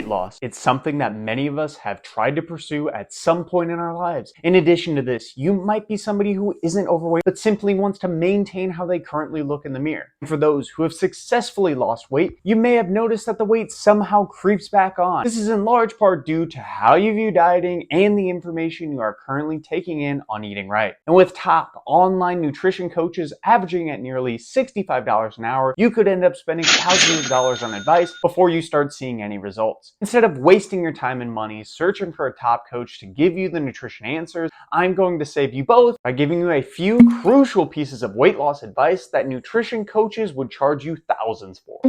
Weight loss. It's something that many of us have tried to pursue at some point in our lives. In addition to this, you might be somebody who isn't overweight but simply wants to maintain how they currently look in the mirror. And for those who have successfully lost weight, you may have noticed that the weight somehow creeps back on. This is in large part due to how you view dieting and the information you are currently taking in on eating right. And with top online nutrition coaches averaging at nearly $65 an hour, you could end up spending thousands of dollars on advice before you start seeing any results. Instead of wasting your time and money searching for a top coach to give you the nutrition answers, I'm going to save you both by giving you a few crucial pieces of weight loss advice that nutrition coaches would charge you thousands for.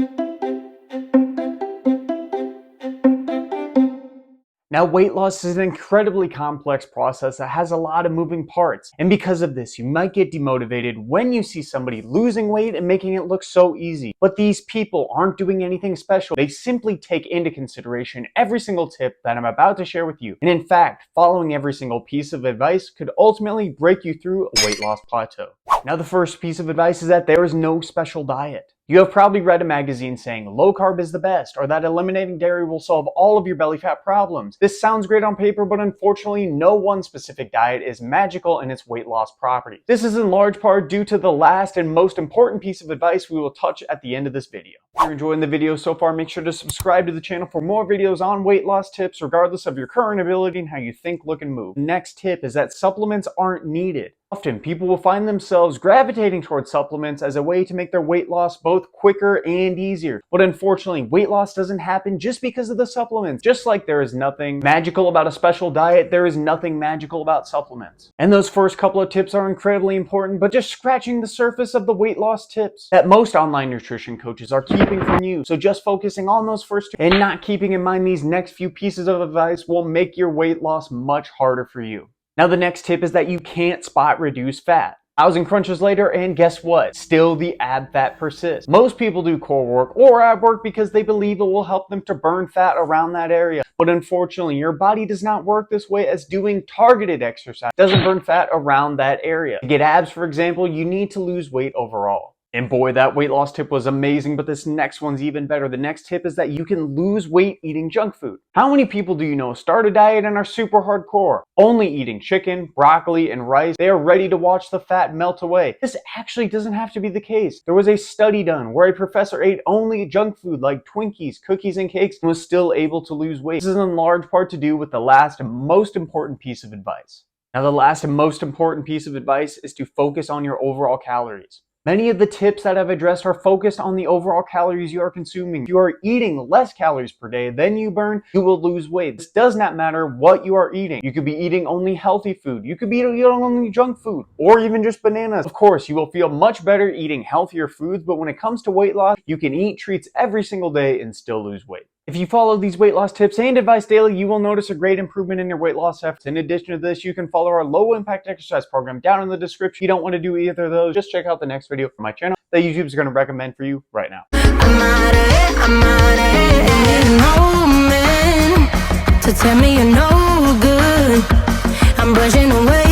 Now, weight loss is an incredibly complex process that has a lot of moving parts, and because of this, you might get demotivated when you see somebody losing weight and making it look so easy. But these people aren't doing anything special. They simply take into consideration every single tip that I'm about to share with you. And in fact, following every single piece of advice could ultimately break you through a weight loss plateau. Now, the first piece of advice is that there is no special diet. You have probably read a magazine saying low carb is the best, or that eliminating dairy will solve all of your belly fat problems. This sounds great on paper, but unfortunately, no one specific diet is magical in its weight loss properties. This is in large part due to the last and most important piece of advice we will touch at the end of this video. If you're enjoying the video so far, make sure to subscribe to the channel for more videos on weight loss tips, regardless of your current ability and how you think, look, and move. The next tip is that supplements aren't needed. Often, people will find themselves gravitating towards supplements as a way to make their weight loss both quicker and easier. But unfortunately, weight loss doesn't happen just because of the supplements. Just like there is nothing magical about a special diet, there is nothing magical about supplements. And those first couple of tips are incredibly important, but just scratching the surface of the weight loss tips that most online nutrition coaches are keeping from you. So just focusing on those first two and not keeping in mind these next few pieces of advice will make your weight loss much harder for you. Now, the next tip is that you can't spot reduce fat. Hours crunches later, and guess what? Still the ab fat persists. Most people do core work or ab work because they believe it will help them to burn fat around that area. But unfortunately, your body does not work this way, as doing targeted exercise doesn't burn fat around that area. To get abs, for example, you need to lose weight overall. And boy, that weight loss tip was amazing, but this next one's even better. The next tip is that you can lose weight eating junk food. How many people do you know start a diet and are super hardcore, only eating chicken, broccoli, and rice? They are ready to watch the fat melt away. This actually doesn't have to be the case. There was a study done where a professor ate only junk food like Twinkies, cookies, and cakes and was still able to lose weight. This is in large part to do with the last and most important piece of advice. Now, the last and most important piece of advice is to focus on your overall calories. Many of the tips that I've addressed are focused on the overall calories you are consuming. If you are eating less calories per day than you burn, you will lose weight. This does not matter what you are eating. You could be eating only healthy food. You could be eating only junk food, or even just bananas. Of course, you will feel much better eating healthier foods, but when it comes to weight loss, you can eat treats every single day and still lose weight. If you follow these weight loss tips and advice daily, you will notice a great improvement in your weight loss efforts. In addition to this, you can follow our low impact exercise program down in the description. If you don't want to do either of those, just check out the next video from my channel that YouTube is going to recommend for you right now. To tell me you're no good, I'm brushing away.